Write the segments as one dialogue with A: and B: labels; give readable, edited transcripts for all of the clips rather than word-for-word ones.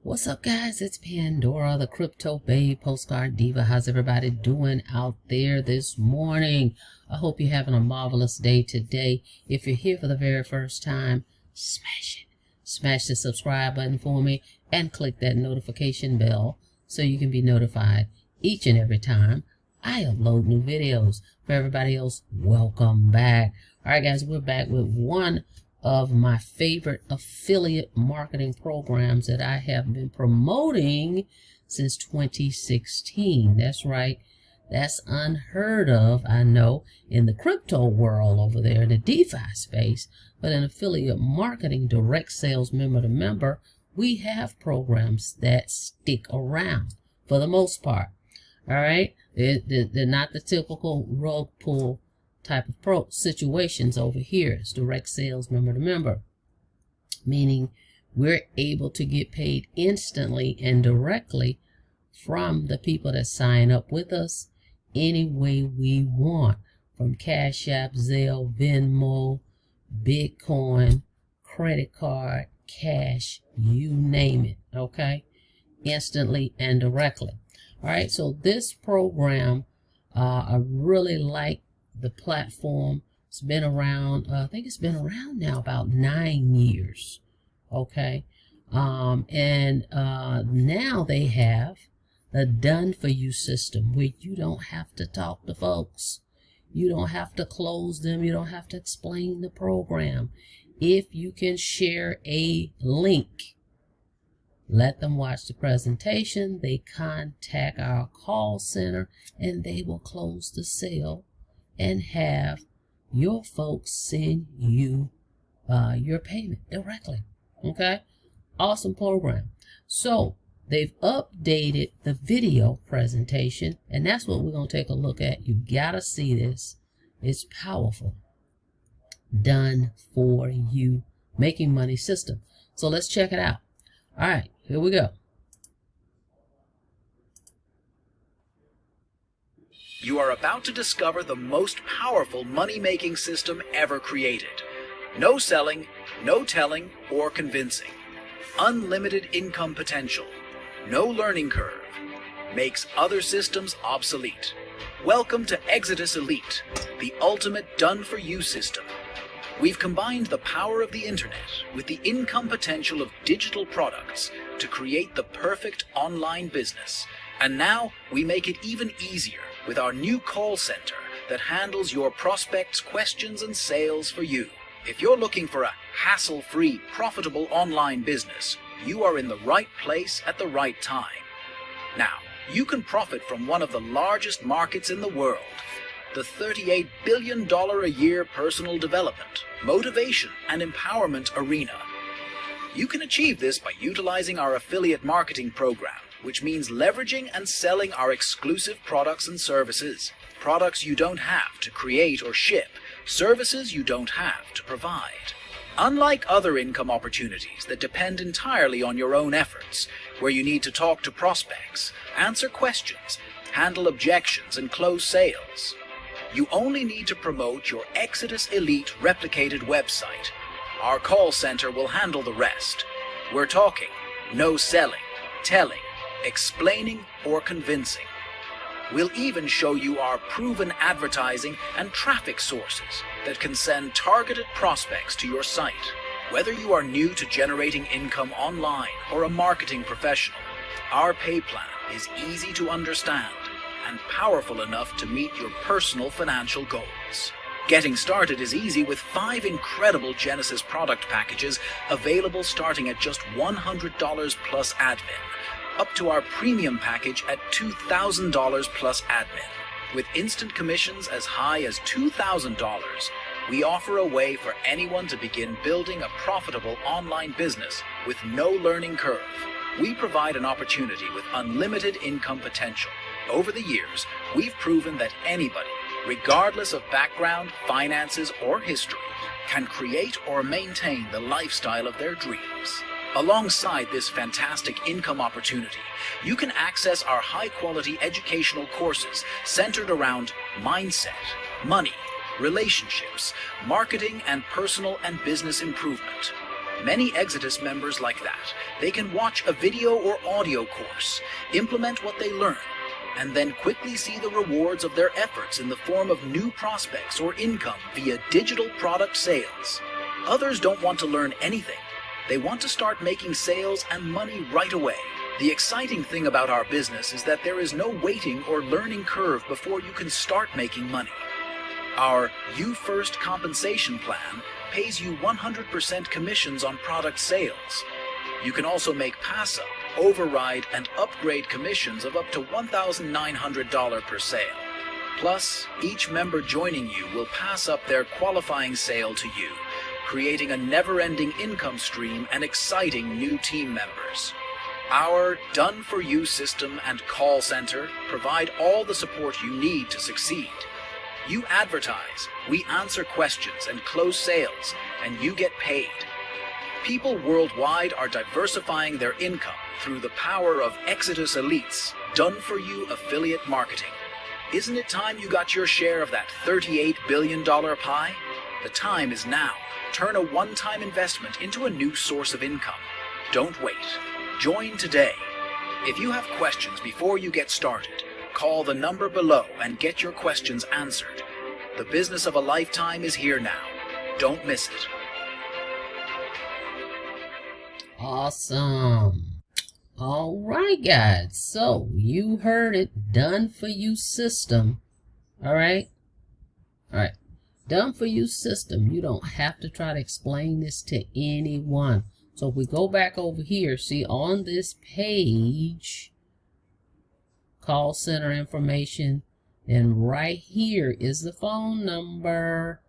A: What's up, guys? It's Pandora, the crypto babe, postcard diva. How's everybody doing out there this morning? I hope you're having a marvelous day today. If you're here for the very first time, smash it. Smash the subscribe button for me and click that notification bell so you can be notified each and every time I upload new videos. For everybody else, welcome back. All right, guys, we're back with one of my favorite affiliate marketing programs that I have been promoting since 2016. That's right. That's unheard of, I know, in the crypto world over there, in the DeFi space. But in affiliate marketing, direct sales member to member, we have programs that stick around for the most part. All right. They're not the typical rug pull type of situations over here. It's direct sales member to member, meaning we're able to get paid instantly and directly from the people that sign up with us any way we want, from Cash App, Zelle, Venmo, Bitcoin, credit card, cash, you name it. Okay, instantly and directly. All right, so this program, I really like the platform. It's been around, I think it's been around now about 9 years. Okay. Now they have the done for you system where you don't have to talk to folks. You don't have to close them. You don't have to explain the program. If you can share a link, let them watch the presentation. They contact our call center and they will close the sale and have your folks send you your payment directly. Okay, awesome program. So they've updated the video presentation, and that's what we're going to take a look at. You gotta see this. It's powerful. Done for you making money system. So let's check it out. All right, here we go.
B: You are about to discover the most powerful money-making system ever created. No selling, no telling, or convincing. Unlimited income potential. No learning curve. Makes other systems obsolete. Welcome to Exodus Elite, the ultimate done-for-you system. We've combined the power of the internet with the income potential of digital products to create the perfect online business. And now we make it even easier with our new call center that handles your prospects' questions and sales for you. If you're looking for a hassle-free, profitable online business, you are in the right place at the right time. Now, you can profit from one of the largest markets in the world, the $38 billion a year personal development, motivation, and empowerment arena. You can achieve this by utilizing our affiliate marketing program, which means leveraging and selling our exclusive products and services. Products you don't have to create or ship, services you don't have to provide. Unlike other income opportunities that depend entirely on your own efforts, where you need to talk to prospects, answer questions, handle objections, and close sales, you only need to promote your Exodus Elite replicated website. Our call center will handle the rest. We're talking no selling, telling, explaining, or convincing. We'll even show you our proven advertising and traffic sources that can send targeted prospects to your site. Whether you are new to generating income online or a marketing professional, our pay plan is easy to understand and powerful enough to meet your personal financial goals. Getting started is easy with 5 incredible Genesis product packages available starting at just $100 plus admin, up to our premium package at $2,000 plus admin. With instant commissions as high as $2,000, we offer a way for anyone to begin building a profitable online business with no learning curve. We provide an opportunity with unlimited income potential. Over the years, we've proven that anybody, regardless of background, finances, or history, can create or maintain the lifestyle of their dreams. Alongside this fantastic income opportunity, you can access our high-quality educational courses centered around mindset, money, relationships, marketing, and personal and business improvement. Many Exodus members like that. They can watch a video or audio course, implement what they learn, and then quickly see the rewards of their efforts in the form of new prospects or income via digital product sales. Others don't want to learn anything. They want to start making sales and money right away. The exciting thing about our business is that there is no waiting or learning curve before you can start making money. Our You First compensation plan pays you 100% commissions on product sales. You can also make pass-up, override, and upgrade commissions of up to $1,900 per sale. Plus, each member joining you will pass up their qualifying sale to you, creating a never-ending income stream and exciting new team members. Our done-for-you system and call center provide all the support you need to succeed. You advertise, we answer questions and close sales, and you get paid. People worldwide are diversifying their income through the power of Exodus Elite's done-for-you affiliate marketing. Isn't it time you got your share of that $38 billion pie? The time is now. Turn a one-time investment into a new source of income. Don't wait. Join today. If you have questions before you get started, call the number below and get your questions answered. The business of a lifetime is here now. Don't miss it.
A: Awesome. All right, guys. So you heard it. Done for you system. All right. All right. Done for you system. You don't have to try to explain this to anyone. So if we go back over here, see on this page, call center information, and right here is the phone number.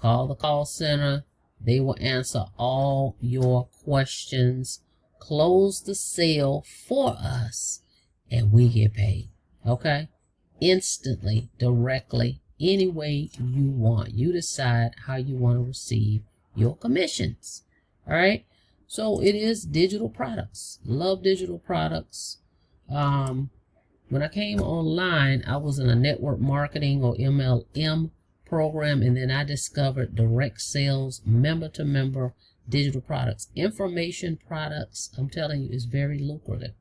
A: Call the call center. They will answer all your questions, close the sale for us, and we get paid. Okay? Instantly, directly, any way you want. You decide how you want to receive your commissions. All right? So it is digital products. Love digital products. When I came online, I was in a network marketing or MLM program, and then I discovered direct sales, member-to-member digital products. Information products, I'm telling you, is very lucrative.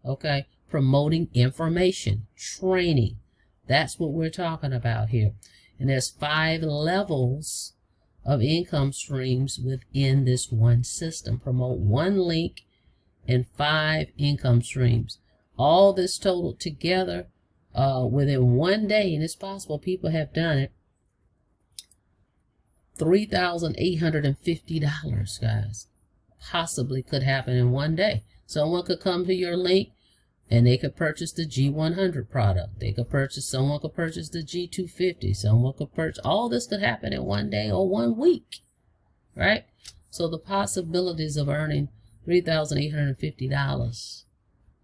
A: Okay? Promoting information, training. That's what we're talking about here. And there's 5 levels of income streams within this one system. Promote 1 link and 5 income streams. All this totaled together within 1 day, and it's possible people have done it, $3,850, guys. Possibly could happen in 1 day. Someone could come to your link and they could purchase the G100 product. Someone could purchase the G250. Someone could purchase, all this could happen in 1 day or 1 week, right? So the possibilities of earning $3,850,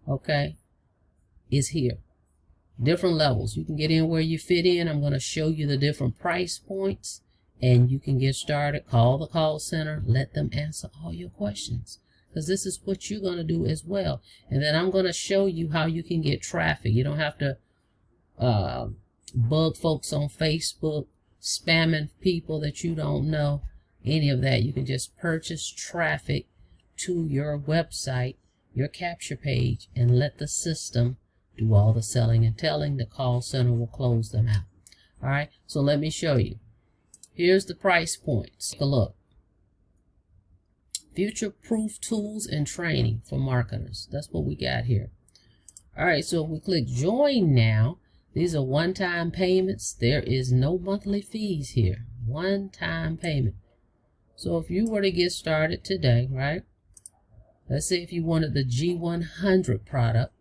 A: okay, is here. Different levels. You can get in where you fit in. I'm going to show you the different price points, and you can get started. Call the call center. Let them answer all your questions, because this is what you're going to do as well. And then I'm going to show you how you can get traffic. You don't have to bug folks on Facebook, spamming people that you don't know, any of that. You can just purchase traffic to your website, your capture page, and let the system do all the selling and telling. The call center will close them out. All right, so let me show you. Here's the price points. Take a look. Future-proof tools and training for marketers. That's what we got here. All right, so if we click join now, these are one-time payments. There is no monthly fees here. One-time payment. So if you were to get started today, right? Let's say if you wanted the G100 product.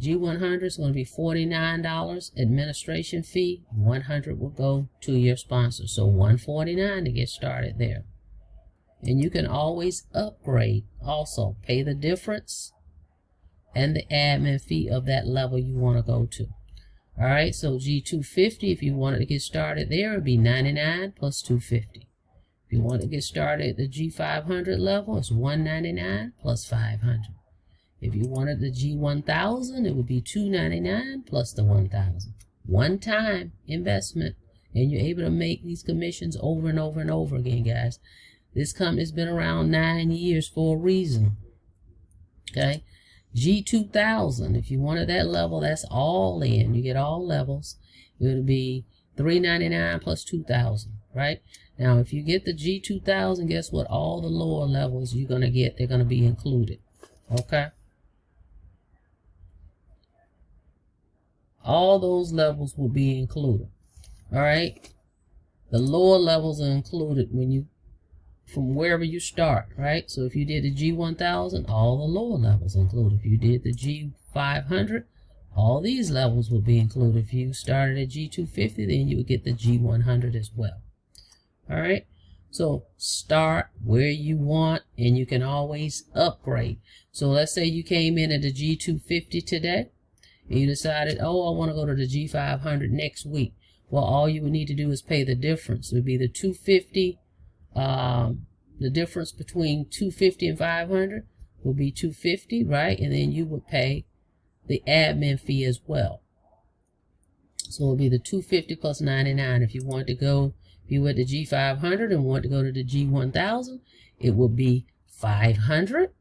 A: G100 is going to be $49 administration fee. $100 will go to your sponsor. So $149 to get started there. And you can always upgrade. Also, pay the difference and the admin fee of that level you want to go to. All right, so G250, if you wanted to get started there, it would be $99 plus $250. If you want to get started at the G500 level, it's $199 plus $500. If you wanted the G1000, it would be $299 plus the $1,000. One-time investment, and you're able to make these commissions over and over and over again, guys. This company's been around 9 years for a reason. Okay. G2000, if you wanted that level, that's all in. You get all levels. It would be $399 plus $2,000, right? Now, if you get the G2000, guess what? All the lower levels you're going to get, they're going to be included. Okay? All those levels will be included. All right? The lower levels are included when you, from wherever you start, right? So if you did the G1000, all the lower levels included. If you did the G500, all these levels will be included. If you started at G250, then you would get the G100 as well. All right? So start where you want, and you can always upgrade. So let's say you came in at the G250 today, and you decided, oh, I want to go to the G500 next week. Well, all you would need to do is pay the difference. It would be the 250. The difference between 250 and 500 will be 250, right? And then you would pay the admin fee as well. So it will be the 250 plus 99. If you want to go, if you went to G500 and want to go to the G1000, it will be 500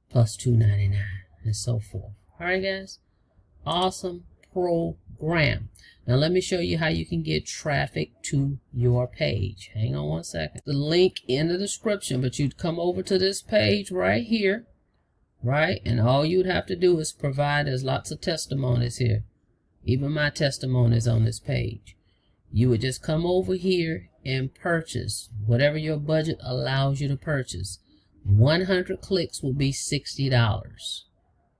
A: plus 299 and so forth. All right, guys. Awesome program. Now let me show you how you can get traffic to your page. Hang on one second. The link in the description, but you'd come over to this page right here, right? And all you'd have to do is provide, there's lots of testimonies here. Even my testimony is on this page. You would just come over here and purchase whatever your budget allows you to purchase. 100 clicks will be $60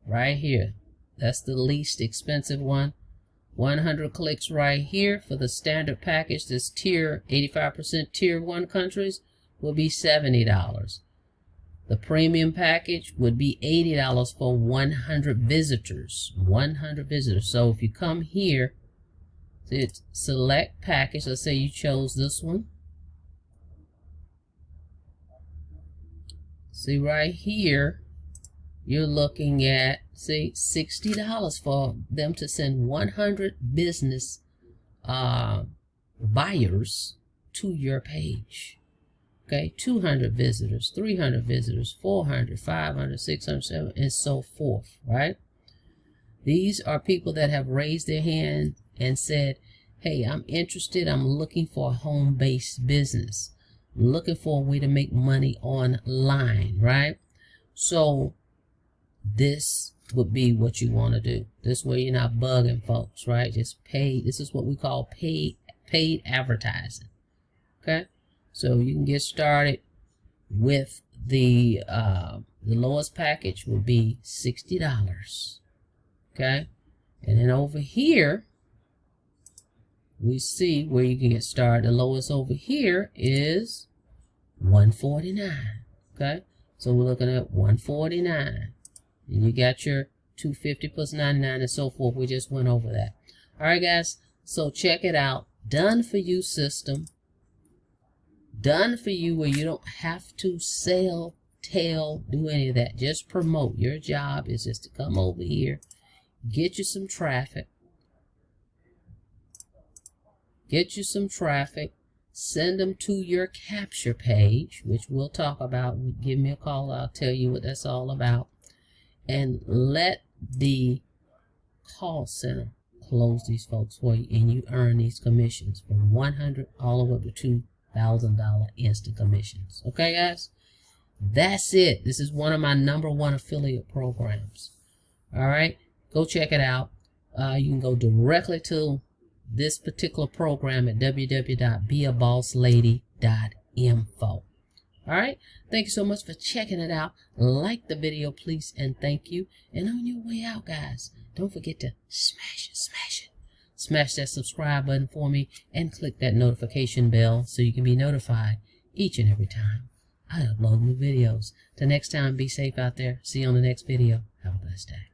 A: right here. That's the least expensive one. 100 clicks right here for the standard package, this tier 85% tier 1 countries, will be $70. The premium package would be $80 for 100 visitors. 100 visitors. So if you come here to select package, let's say you chose this one. See right here, you're looking at, say, $60 for them to send 100 business buyers to your page. Okay, 200 visitors, 300 visitors, 400, 500, 600, 700, and so forth, right? These are people that have raised their hand and said, hey, I'm interested, I'm looking for a home-based business. I'm looking for a way to make money online, right? So this would be what you want to do. This way you're not bugging folks, right? Just pay. This is what we call paid advertising. Okay, so you can get started with the lowest package would be $60. Okay, and then over here we see where you can get started. The lowest over here is $149. Okay, so we're looking at $149. And you got your 250 plus 99 and so forth. We just went over that. All right, guys. So check it out. Done for you system. Done for you where you don't have to sell, tell, do any of that. Just promote. Your job is just to come over here, get you some traffic. Get you some traffic. Send them to your capture page, which we'll talk about. Give me a call. I'll tell you what that's all about. And let the call center close these folks for you, and you earn these commissions from $100 all the way up to $2,000 instant commissions. Okay, guys, that's it. This is one of my #1 affiliate programs. All right, go check it out. You can go directly to this particular program at www.beabosslady.info. All right, thank you so much for checking it out. Like the video, please, and thank you. And on your way out, guys, don't forget to smash that subscribe button for me and click that notification bell so you can be notified each and every time I upload new videos. Till next time, be safe out there. See you on the next video. Have a blessed day.